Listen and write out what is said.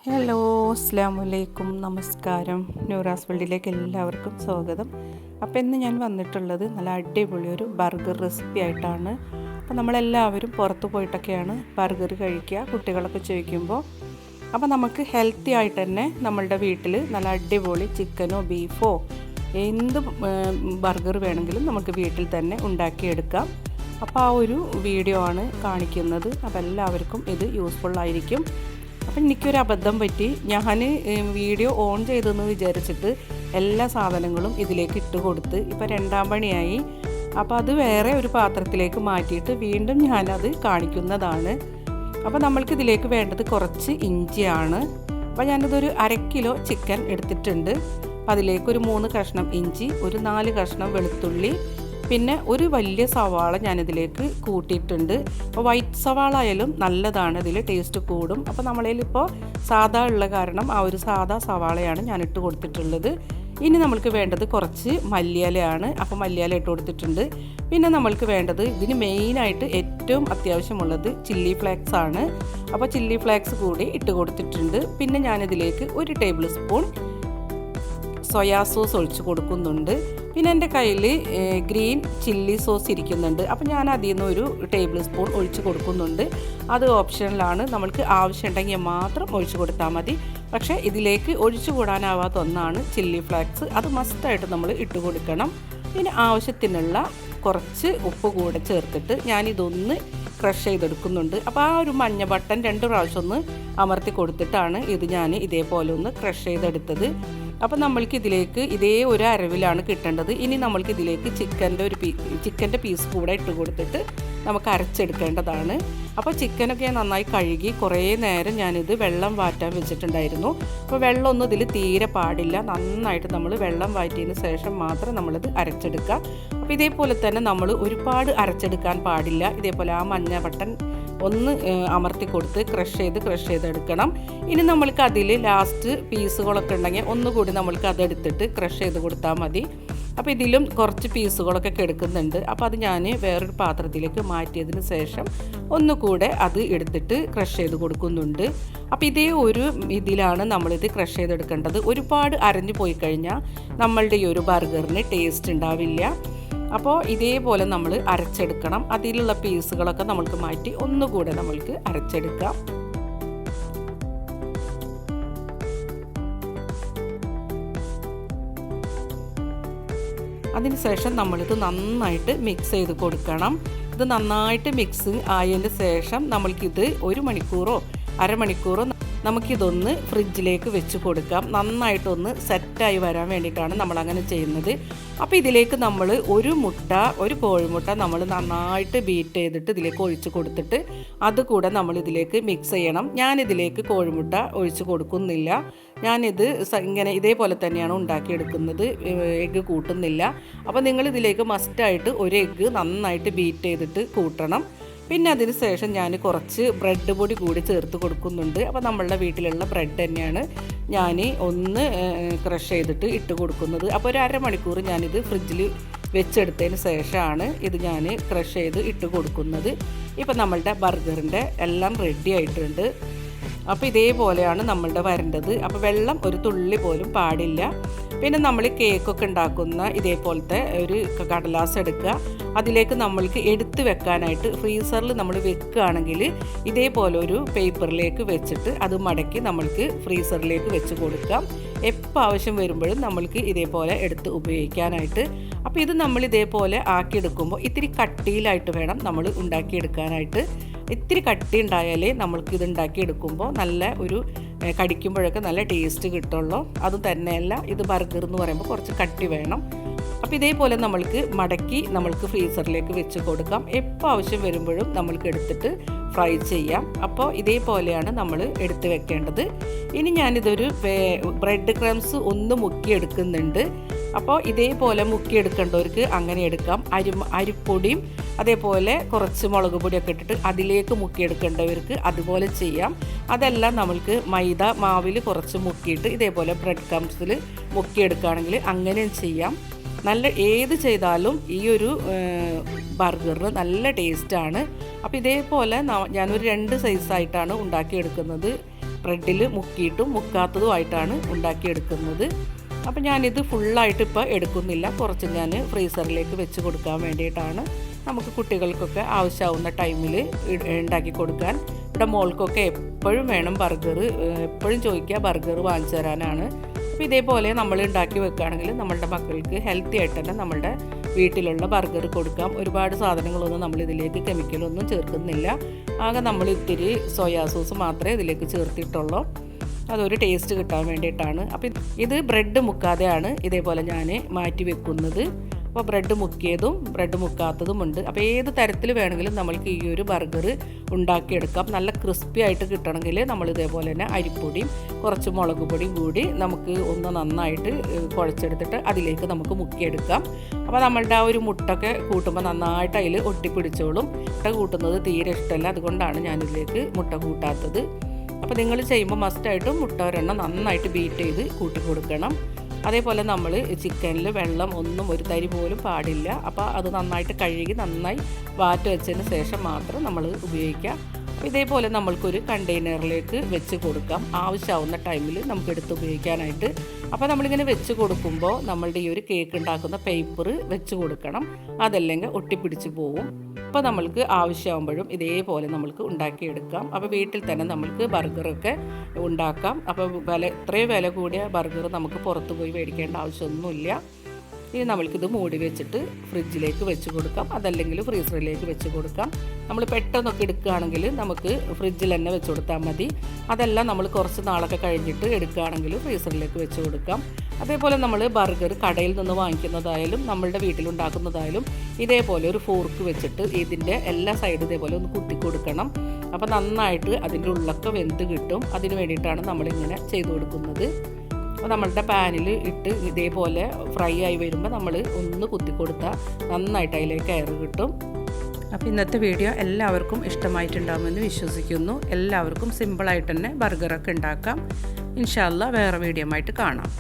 Hello, അസ്സലാമലൈക്കും, നമസ്കാരം. നൂറാസ് വേൾഡിലേക്ക് എല്ലാവർക്കും സ്വാഗതം. അപ്പോൾ ഇന്ന് ഞാൻ വന്നിട്ടുള്ളത് നല്ല അടിപൊളി ഒരു ബർഗർ റെസിപ്പി ആയിട്ടാണ്. അപ്പോൾ നമ്മളെല്ലാവരും പുറത്ത് പോയിട്ടൊക്കെയാണ് ബർഗർ കഴിക്കുക, കുട്ടികളൊക്കെ ചോദിക്കുമ്പോൾ. അപ്പോൾ നമുക്ക് ഹെൽത്തി ആയിട്ട് തന്നെ നമ്മളുടെ വീട്ടിൽ നല്ല അടിപൊളി ചിക്കനോ ബീഫോ എന്ത് ബർഗർ വേണമെങ്കിലും നമുക്ക് വീട്ടിൽ തന്നെ ഉണ്ടാക്കിയെടുക്കാം. അപ്പോൾ ആ ഒരു വീഡിയോ ആണ് കാണിക്കുന്നത്. അപ്പോൾ എല്ലാവർക്കും ഇത് യൂസ്ഫുൾ ആയിരിക്കും. അപ്പം എനിക്കൊരു അബദ്ധം പറ്റി. ഞാൻ വീഡിയോ ഓൺ ചെയ്തെന്ന് വിചാരിച്ചിട്ട് എല്ലാ സാധനങ്ങളും ഇതിലേക്ക് ഇട്ട് കൊടുത്ത് ഇപ്പോൾ രണ്ടാം പണിയായി. അപ്പോൾ അത് വേറെ ഒരു പാത്രത്തിലേക്ക് മാറ്റിയിട്ട് വീണ്ടും ഞാനത് കാണിക്കുന്നതാണ്. അപ്പോൾ നമ്മൾക്ക് ഇതിലേക്ക് വേണ്ടത് കുറച്ച് ഇഞ്ചിയാണ്. അപ്പോൾ ഞാനിതൊരു 1/2 കിലോ ചിക്കൻ എടുത്തിട്ടുണ്ട്. അപ്പോൾ അതിലേക്ക് ഒരു 3 കഷ്ണം ഇഞ്ചി, ഒരു 4 കഷ്ണം വെളുത്തുള്ളി, പിന്നെ ഒരു വലിയ സവാള ഞാനിതിലേക്ക് കൂട്ടിയിട്ടുണ്ട്. അപ്പോൾ വൈറ്റ് സവാള ആയാലും നല്ലതാണ്, ഇതിൽ ടേസ്റ്റ് കൂടും. അപ്പോൾ നമ്മളിപ്പോൾ സാദാ ഉള്ള കാരണം ആ ഒരു സാദാ സവാളയാണ് ഞാനിട്ട് കൊടുത്തിട്ടുള്ളത്. ഇനി നമ്മൾക്ക് വേണ്ടത് കുറച്ച് മല്ലിയിലയാണ്. അപ്പോൾ മല്ലിയില ഇട്ട് കൊടുത്തിട്ടുണ്ട്. പിന്നെ നമ്മൾക്ക് വേണ്ടത് ഇതിന് മെയിനായിട്ട് ഏറ്റവും അത്യാവശ്യമുള്ളത് ചില്ലി ഫ്ലേക്സ് ആണ്. അപ്പോൾ ചില്ലി ഫ്ലേക്സ് കൂടി ഇട്ട് കൊടുത്തിട്ടുണ്ട്. പിന്നെ ഞാനിതിലേക്ക് 1 ടേബിൾ സ്പൂൺ സോയാ സോസ് ഒഴിച്ച് കൊടുക്കുന്നുണ്ട്. പിന്നെ എൻ്റെ കയ്യിൽ ഗ്രീൻ ചില്ലി സോസ് ഇരിക്കുന്നുണ്ട്. അപ്പോൾ ഞാൻ അതിൽ നിന്ന് 1 ടേബിൾ സ്പൂൺ ഒഴിച്ച് കൊടുക്കുന്നുണ്ട്. അത് ഓപ്ഷനിലാണ്, നമ്മൾക്ക് ആവശ്യമുണ്ടെങ്കിൽ മാത്രം ഒഴിച്ച് കൊടുത്താൽ മതി. പക്ഷേ ഇതിലേക്ക് ഒഴിച്ചു കൂടാനാവാത്ത ഒന്നാണ് ചില്ലി ഫ്ലേക്സ്. അത് മസ്റ്റായിട്ട് നമ്മൾ ഇട്ട് കൊടുക്കണം. പിന്നെ ആവശ്യത്തിനുള്ള കുറച്ച് ഉപ്പ് കൂടെ ചേർത്തിട്ട് ഞാനിതൊന്ന് ക്രഷ് ചെയ്തെടുക്കുന്നുണ്ട്. അപ്പോൾ ആ ഒരു മഞ്ഞ ബട്ടൺ 2 പ്രാവശ്യം ഒന്ന് അമർത്തി കൊടുത്തിട്ടാണ് ഇത് ഞാൻ ഇതേപോലെ ഒന്ന് ക്രഷ് ചെയ്തെടുത്തത്. അപ്പോൾ നമ്മൾക്ക് ഇതിലേക്ക് ഇതേ ഒരു അരവിലാണ് കിട്ടേണ്ടത്. ഇനി നമ്മൾക്ക് ഇതിലേക്ക് ചിക്കൻ്റെ പീസ് കൂടെ ഇട്ട് കൊടുത്തിട്ട് നമുക്ക് അരച്ചെടുക്കേണ്ടതാണ്. അപ്പോൾ ചിക്കനൊക്കെ നന്നായി കഴുകി കുറേ നേരം ഞാനിത് വെള്ളം വാറ്റാൻ വെച്ചിട്ടുണ്ടായിരുന്നു. അപ്പോൾ വെള്ളമൊന്നും ഇതിൽ തീരെ പാടില്ല. നന്നായിട്ട് നമ്മൾ വെള്ളം വാറ്റിയതിന് ശേഷം മാത്രം നമ്മളിത് അരച്ചെടുക്കുക. അപ്പോൾ ഇതേപോലെ തന്നെ നമ്മൾ ഒരുപാട് അരച്ചെടുക്കാൻ പാടില്ല. ഇതേപോലെ ആ മഞ്ഞ ബട്ടൺ ഒന്ന് അമർത്തി കൊടുത്ത് ക്രഷ് ചെയ്തെടുക്കണം. ഇനി നമ്മൾക്ക് അതിൽ ലാസ്റ്റ് പീസുകളൊക്കെ ഉണ്ടെങ്കിൽ ഒന്നുകൂടി നമ്മൾക്ക് അതെടുത്തിട്ട് ക്രഷ് ചെയ്ത് കൊടുത്താൽ മതി. അപ്പോൾ ഇതിലും കുറച്ച് പീസുകളൊക്കെ എടുക്കുന്നുണ്ട്. അപ്പോൾ അത് ഞാൻ വേറൊരു പാത്രത്തിലേക്ക് മാറ്റിയതിന് ശേഷം ഒന്നുകൂടെ അത് എടുത്തിട്ട് ക്രഷ് ചെയ്ത് കൊടുക്കുന്നുണ്ട്. അപ്പോൾ ഇതേ ഒരു ഇതിലാണ് നമ്മളിത് ക്രഷ് ചെയ്തെടുക്കേണ്ടത്. ഒരുപാട് അരഞ്ഞു പോയി കഴിഞ്ഞാൽ നമ്മളുടെ ഈ ഒരു ബർഗറിന് ടേസ്റ്റ് ഉണ്ടാവില്ല. അപ്പോൾ ഇതേപോലെ നമ്മൾ അരച്ചെടുക്കണം. അതിലുള്ള പീസുകളൊക്കെ നമ്മൾക്ക് മാറ്റി ഒന്നുകൂടെ നമ്മൾക്ക് അരച്ചെടുക്കാം. അതിനുശേഷം നമ്മളിത് നന്നായിട്ട് മിക്സ് ചെയ്ത് കൊടുക്കണം. ഇത് നന്നായിട്ട് മിക്സ് ആയതിന് ശേഷം നമ്മൾക്കിത് 1 മണിക്കൂറോ അരമണിക്കൂറോ നമുക്കിതൊന്ന് ഫ്രിഡ്ജിലേക്ക് വെച്ച് കൊടുക്കാം. നന്നായിട്ടൊന്ന് സെറ്റായി വരാൻ വേണ്ടിയിട്ടാണ് നമ്മളങ്ങനെ ചെയ്യുന്നത്. അപ്പോൾ ഇതിലേക്ക് നമ്മൾ ഒരു കോഴിമുട്ട നമ്മൾ നന്നായിട്ട് ബീറ്റ് ചെയ്തിട്ട് ഇതിലേക്ക് ഒഴിച്ച് കൊടുത്തിട്ട് അതുകൂടെ നമ്മളിതിലേക്ക് മിക്സ് ചെയ്യണം. ഞാനിതിലേക്ക് കോഴിമുട്ട ഒഴിച്ച് കൊടുക്കുന്നില്ല. ഞാനിത് ഇതേപോലെ തന്നെയാണ് ഉണ്ടാക്കിയെടുക്കുന്നത്, എഗ്ഗ് കൂട്ടുന്നില്ല. അപ്പോൾ നിങ്ങളിതിലേക്ക് മസ്റ്റായിട്ട് 1 എഗ്ഗ് നന്നായിട്ട് ബീറ്റ് ചെയ്തിട്ട് കൂട്ടണം. പിന്നെ അതിന് ശേഷം ഞാൻ കുറച്ച് ബ്രെഡ് പൊടി കൂടി ചേർത്ത് കൊടുക്കുന്നുണ്ട്. അപ്പോൾ നമ്മളുടെ വീട്ടിലുള്ള ബ്രെഡ് തന്നെയാണ് ഞാൻ ഒന്ന് ക്രഷ് ചെയ്തിട്ട് ഇട്ട് കൊടുക്കുന്നത്. അപ്പോൾ ഒരു അരമണിക്കൂർ ഞാനിത് ഫ്രിഡ്ജിൽ വെച്ചെടുത്തതിന് ശേഷമാണ് ഇത് ഞാൻ ക്രഷ് ചെയ്ത് ഇട്ട് കൊടുക്കുന്നത്. ഇപ്പോൾ നമ്മളുടെ ബർഗറിൻ്റെ എല്ലാം റെഡി ആയിട്ടുണ്ട്. അപ്പോൾ ഇതേപോലെയാണ് നമ്മളുടെ വരേണ്ടത്. അപ്പോൾ വെള്ളം ഒരു തുള്ളി പോലും പാടില്ല. പിന്നെ നമ്മൾ കേക്കൊക്കെ ഉണ്ടാക്കുന്ന ഇതേപോലത്തെ ഒരു കടലാസ് എടുക്കുക. അതിലേക്ക് നമ്മൾക്ക് എടുത്ത് വെക്കാനായിട്ട് ഫ്രീസറിൽ നമ്മൾ വെക്കുകയാണെങ്കിൽ ഇതേപോലെ ഒരു പേപ്പറിലേക്ക് വെച്ചിട്ട് അത് മടക്കി നമ്മൾക്ക് ഫ്രീസറിലേക്ക് വെച്ച് കൊടുക്കാം. എപ്പോൾ ആവശ്യം വരുമ്പോഴും നമ്മൾക്ക് ഇതേപോലെ എടുത്ത് ഉപയോഗിക്കാനായിട്ട്. അപ്പോൾ ഇത് നമ്മൾ ഇതേപോലെ ആക്കിയെടുക്കുമ്പോൾ ഇത്തിരി കട്ടിയിലായിട്ട് വേണം നമ്മൾ ഉണ്ടാക്കിയെടുക്കാനായിട്ട്. ഇത്തിരി കട്ടി ഉണ്ടായാലേ നമ്മൾക്ക് ഇത് ഉണ്ടാക്കിയെടുക്കുമ്പോൾ നല്ല ഒരു കടിക്കുമ്പോഴൊക്കെ നല്ല ടേസ്റ്റ് കിട്ടുള്ളൂ. അതും തന്നെയല്ല, ഇത് ബർഗർ എന്ന് പറയുമ്പോൾ കുറച്ച് കട്ടി വേണം. അപ്പോൾ ഇതേപോലെ നമ്മൾക്ക് മടക്കി നമ്മൾക്ക് ഫ്രീസറിലേക്ക് വെച്ച് കൊടുക്കാം. എപ്പോൾ ആവശ്യം വരുമ്പോഴും നമ്മൾക്ക് എടുത്തിട്ട് ഫ്രൈ ചെയ്യാം. അപ്പോൾ ഇതേപോലെയാണ് നമ്മൾ എടുത്ത് വെക്കേണ്ടത്. ഇനി ഞാനിതൊരു ബ്രെഡ് ക്രംസ് ഒന്ന് മുക്കിയെടുക്കുന്നുണ്ട്. അപ്പോൾ ഇതേപോലെ മുക്കിയെടുക്കേണ്ടവർക്ക് അങ്ങനെ എടുക്കാം. അരിപ്പൊടിയും അതേപോലെ കുറച്ച് മുളക് പൊടിയൊക്കെ ഇട്ടിട്ട് അതിലേക്ക് മുക്കിയെടുക്കേണ്ടവർക്ക് അതുപോലെ ചെയ്യാം. അതെല്ലാം നമ്മൾക്ക് മൈദ മാവിൽ കുറച്ച് മുക്കിയിട്ട് ഇതേപോലെ ബ്രെഡ് ക്രംസിൽ മുക്കിയെടുക്കുകയാണെങ്കിൽ അങ്ങനെയും ചെയ്യാം. ഏത് ചെയ്താലും ഈ ഒരു ബർഗറിന് നല്ല ടേസ്റ്റാണ്. അപ്പോൾ ഇതേപോലെ ഞാനൊരു 2 സൈസായിട്ടാണ് ഉണ്ടാക്കിയെടുക്കുന്നത്. ബ്രെഡിൽ മുക്കിയിട്ടും മുക്കാത്തതുമായിട്ടാണ് ഉണ്ടാക്കിയെടുക്കുന്നത്. അപ്പോൾ ഞാനിത് ഫുള്ളായിട്ട് ഇപ്പോൾ എടുക്കുന്നില്ല, കുറച്ച് ഞാൻ ഫ്രീസറിലേക്ക് വെച്ച് കൊടുക്കാൻ വേണ്ടിയിട്ടാണ്. നമുക്ക് കുട്ടികൾക്കൊക്കെ ആവശ്യമാവുന്ന ടൈമിൽ ഉണ്ടാക്കി കൊടുക്കാൻ. ഇവിടെ മോൾക്കൊക്കെ എപ്പോഴും വേണം ബർഗർ, എപ്പോഴും ചോദിക്കുക ബർഗർ വാങ്ങിച്ചു തരാനാണ്. അപ്പോൾ ഇതേപോലെ നമ്മൾ ഉണ്ടാക്കി വെക്കുകയാണെങ്കിൽ നമ്മളുടെ മക്കൾക്ക് ഹെൽത്തി ആയിട്ട് തന്നെ നമ്മളുടെ വീട്ടിലുള്ള ബർഗർ കൊടുക്കാം. ഒരുപാട് സാധനങ്ങളൊന്നും നമ്മൾ ഇതിലേക്ക് കെമിക്കലൊന്നും ചേർക്കുന്നില്ല. ആകെ നമ്മൾ ഇത്തിരി സോയാ സോസ് മാത്രമേ ഇതിലേക്ക് ചേർത്തിട്ടുള്ളൂ. അതൊരു ടേസ്റ്റ് കിട്ടാൻ വേണ്ടിയിട്ടാണ്. അപ്പം ഇത് ബ്രെഡ് മുക്കാതെയാണ് ഇതേപോലെ ഞാൻ മാറ്റി വെക്കുന്നത്. അപ്പോൾ ബ്രെഡ് മുക്കിയതും ബ്രെഡ് മുക്കാത്തതുമുണ്ട്. അപ്പോൾ ഏത് തരത്തിൽ വേണമെങ്കിലും നമ്മൾക്ക് ഈ ഒരു ബർഗർ ഉണ്ടാക്കിയെടുക്കാം. നല്ല ക്രിസ്പി ആയിട്ട് കിട്ടണമെങ്കിൽ നമ്മൾ ഇതേപോലെ തന്നെ അരിപ്പൊടിയും കുറച്ച് മുളക് പൊടിയും കൂടി നമുക്ക് ഒന്ന് നന്നായിട്ട് കുഴച്ചെടുത്തിട്ട് അതിലേക്ക് നമുക്ക് മുക്കിയെടുക്കാം. അപ്പോൾ നമ്മളുടെ ആ ഒരു മുട്ടൊക്കെ കൂട്ടുമ്പോൾ നന്നായിട്ട് അതിൽ ഒട്ടിപ്പിടിച്ചോളും. മുട്ട കൂട്ടുന്നത് തീരെ ഇഷ്ടമല്ല, അതുകൊണ്ടാണ് ഞാനിതിലേക്ക് മുട്ട കൂട്ടാത്തത്. അപ്പോൾ നിങ്ങൾ ചെയ്യുമ്പോൾ മസ്റ്റായിട്ടും മുട്ട ഒരെണ്ണം നന്നായിട്ട് ബീറ്റ് ചെയ്ത് കൂട്ടി കൊടുക്കണം. അതേപോലെ നമ്മൾ ചിക്കനിൽ വെള്ളം ഒന്നും ഒരു തരി പോലും പാടില്ല. അപ്പോൾ അത് നന്നായിട്ട് കഴുകി നന്നായി വാറ്റ് വെച്ചതിന് ശേഷം മാത്രം നമ്മൾ ഉപയോഗിക്കുക. ഇതേപോലെ നമ്മൾക്കൊരു കണ്ടെയ്നറിലേക്ക് വെച്ച് കൊടുക്കാം, ആവശ്യമാവുന്ന ടൈമിൽ നമുക്ക് എടുത്ത് ഉപയോഗിക്കാനായിട്ട്. അപ്പോൾ നമ്മളിങ്ങനെ വെച്ച് കൊടുക്കുമ്പോൾ നമ്മളുടെ ഈ ഒരു കേക്ക് ഉണ്ടാക്കുന്ന പേപ്പർ വെച്ച് കൊടുക്കണം, അതല്ലെങ്കിൽ ഒട്ടിപ്പിടിച്ച് പോവും. അപ്പോൾ നമ്മൾക്ക് ആവശ്യമാകുമ്പോഴും ഇതേപോലെ നമ്മൾക്ക് ഉണ്ടാക്കിയെടുക്കാം. അപ്പോൾ വീട്ടിൽ തന്നെ നമ്മൾക്ക് ബർഗറൊക്കെ ഉണ്ടാക്കാം. അപ്പോൾ ഇത്രയും വില കൂടിയ ബർഗർ നമുക്ക് പുറത്ത് പോയി മേടിക്കേണ്ട ആവശ്യമൊന്നുമില്ല. ഇനി നമ്മൾക്കിത് മൂടി വെച്ചിട്ട് ഫ്രിഡ്ജിലേക്ക് വെച്ച് കൊടുക്കാം, അതല്ലെങ്കിൽ ഫ്രീസറിലേക്ക് വെച്ച് കൊടുക്കാം. നമ്മൾ പെട്ടെന്നൊക്കെ എടുക്കുകയാണെങ്കിൽ നമുക്ക് ഫ്രിഡ്ജിൽ തന്നെ വെച്ച് കൊടുത്താൽ മതി. അതെല്ലാം നമ്മൾ കുറച്ച് നാളൊക്കെ കഴിഞ്ഞിട്ട് എടുക്കുകയാണെങ്കിൽ ഫ്രീസറിലേക്ക് വെച്ച് കൊടുക്കാം. അതേപോലെ നമ്മൾ ബർഗർ കടയിൽ നിന്ന് വാങ്ങിക്കുന്നതായാലും നമ്മളുടെ വീട്ടിലുണ്ടാക്കുന്നതായാലും ഇതേപോലെ ഒരു ഫോർക്ക് വെച്ചിട്ട് ഇതിൻ്റെ എല്ലാ സൈഡും ഇതേപോലെ ഒന്ന് കുത്തി കൊടുക്കണം. അപ്പോൾ നന്നായിട്ട് അതിൻ്റെ ഉള്ളൊക്കെ വെന്ത് കിട്ടും. അതിന് വേണ്ടിയിട്ടാണ് നമ്മളിങ്ങനെ ചെയ്ത് കൊടുക്കുന്നത്. അപ്പോൾ നമ്മളുടെ പാനിൽ ഇട്ട് ഇതേപോലെ ഫ്രൈ ആയി വരുമ്പോൾ നമ്മൾ ഒന്ന് കുത്തി കൊടുത്താൽ നന്നായിട്ട് അതിലേക്ക് എയർ കിട്ടും. അപ്പോൾ ഇന്നത്തെ വീഡിയോ എല്ലാവർക്കും ഇഷ്ടമായിട്ടുണ്ടാകുമെന്ന് വിശ്വസിക്കുന്നു. എല്ലാവർക്കും സിമ്പിളായിട്ട് തന്നെ ബർഗറൊക്കെ ഉണ്ടാക്കാം. ഇൻഷാ അല്ലാഹ് വേറെ വീഡിയോ ആയിട്ട് കാണാം.